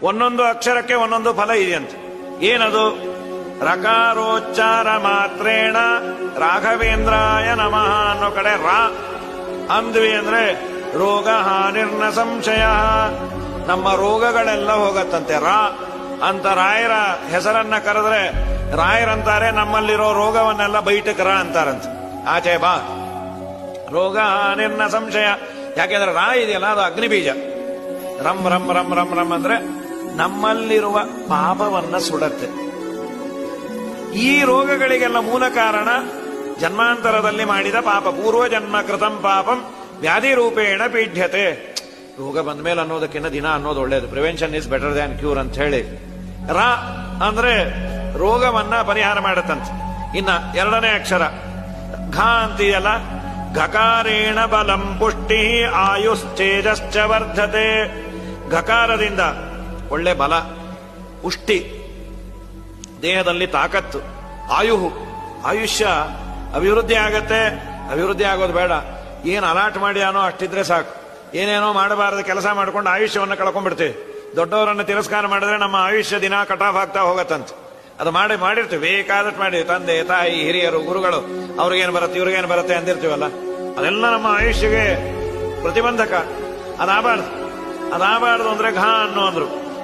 ಒಂದೊಂದು ಅಕ್ಷರಕ್ಕೆ ಒಂದೊಂದು ಫಲ ಇದೆಯಂತೆ. ಏನದು? ರಕಾರೋಚ್ಚಾರ ಮಾತ್ರೇಣ ರಾಘವೇಂದ್ರಾಯ ನಮಃ ಅನ್ನೋ ಕಡೆ ರಾ ಅಂದ್ವಿ ಅಂದ್ರೆ ರೋಗ ಹಾನಿರ್ನ ಸಂಶಯ, ನಮ್ಮ ರೋಗಗಳೆಲ್ಲ ಹೋಗತ್ತಂತೆ. ರಾ ಅಂತ ರಾಯರ ಹೆಸರನ್ನ ಕರೆದ್ರೆ ರಾಯರಂತಾರೆ ನಮ್ಮಲ್ಲಿರೋ ರೋಗವನ್ನೆಲ್ಲ ಬೈಟಕ್ ರಾ ಅಂತಾರಂತೆ. ಆಚೆ ಬಾ, ರೋಗ ಹಾನಿರ್ನ ಸಂಶಯ. ಯಾಕೆಂದ್ರೆ ರಾ ಇದೆಯಲ್ಲ ಅದು ಅಗ್ನಿಬೀಜ. ರಮ್ ರಮ್ ರಮ್ ರಮ್ ರಮ್ ಅಂದ್ರೆ ನಮ್ಮಲ್ಲಿರುವ ಪಾಪವನ್ನ ಸುಡತ್ತೆ. ಈ ರೋಗಗಳಿಗೆಲ್ಲ ಮೂಲ ಕಾರಣ ಜನ್ಮಾಂತರದಲ್ಲಿ ಮಾಡಿದ ಪಾಪ. ಪೂರ್ವ ಜನ್ಮ ಕೃತಂ ಪಾಪಂ ವ್ಯಾಧಿ ರೂಪೇಣ ಪೀಡ್ಯತೆ. ರೋಗ ಬಂದ ಮೇಲೆ ಅನ್ನೋದಕ್ಕಿಂತ ದಿನ ಅನ್ನೋದು ಒಳ್ಳೇದು. Prevention is better than cure ಅಂತ ಹೇಳಿ ರಾ ಅಂದ್ರೆ ರೋಗವನ್ನ ಪರಿಹಾರ ಮಾಡತ್ತಂತೆ. ಇನ್ನ ಎರಡನೇ ಅಕ್ಷರ ಘ ಅಂತೀಯಲ್ಲ, ಘಕಾರೇಣ ಬಲಂ ಪುಷ್ಟಿ ಆಯುಶ್ಚೇಜಶ್ಚ ವರ್ಧತೆ. ಘಕಾರದಿಂದ ಒಳ್ಳೆ ಬಲ, ಪುಷ್ಟಿ, ದೇಹದಲ್ಲಿ ತಾಕತ್ತು, ಆಯುಷ್ಯ ಅಭಿವೃದ್ಧಿ ಆಗತ್ತೆ. ಅಭಿವೃದ್ಧಿ ಆಗೋದು ಬೇಡ, ಏನು ಅಲಾಟ್ ಮಾಡ್ಯಾನೋ ಅಷ್ಟಿದ್ರೆ ಸಾಕು. ಏನೇನೋ ಮಾಡಬಾರದು ಕೆಲಸ ಮಾಡ್ಕೊಂಡು ಆಯುಷ್ಯವನ್ನು ಕಳ್ಕೊಂಡ್ಬಿಡ್ತೀವಿ. ದೊಡ್ಡವರನ್ನು ತಿರಸ್ಕಾರ ಮಾಡಿದ್ರೆ ನಮ್ಮ ಆಯುಷ್ಯ ದಿನ ಕಟಾಫ್ ಆಗ್ತಾ ಹೋಗತ್ತಂತೆ. ಅದು ಮಾಡಿರ್ತೀವಿ, ಬೇಕಾದಷ್ಟು ಮಾಡಿರ್ತೀವಿ. ತಂದೆ ತಾಯಿ ಹಿರಿಯರು ಗುರುಗಳು ಅವ್ರಿಗೇನು ಬರುತ್ತೆ ಇವ್ರಿಗೇನು ಬರುತ್ತೆ ಅಂದಿರ್ತೀವಲ್ಲ, ಅದೆಲ್ಲ ನಮ್ಮ ಆಯುಷ್ಯಗೆ ಪ್ರತಿಬಂಧಕ. ಅದಾಗಬಾರ್ದು ಅಂದ್ರೆ ಘ ಅನ್ನೋ ಅಂದ್ರು.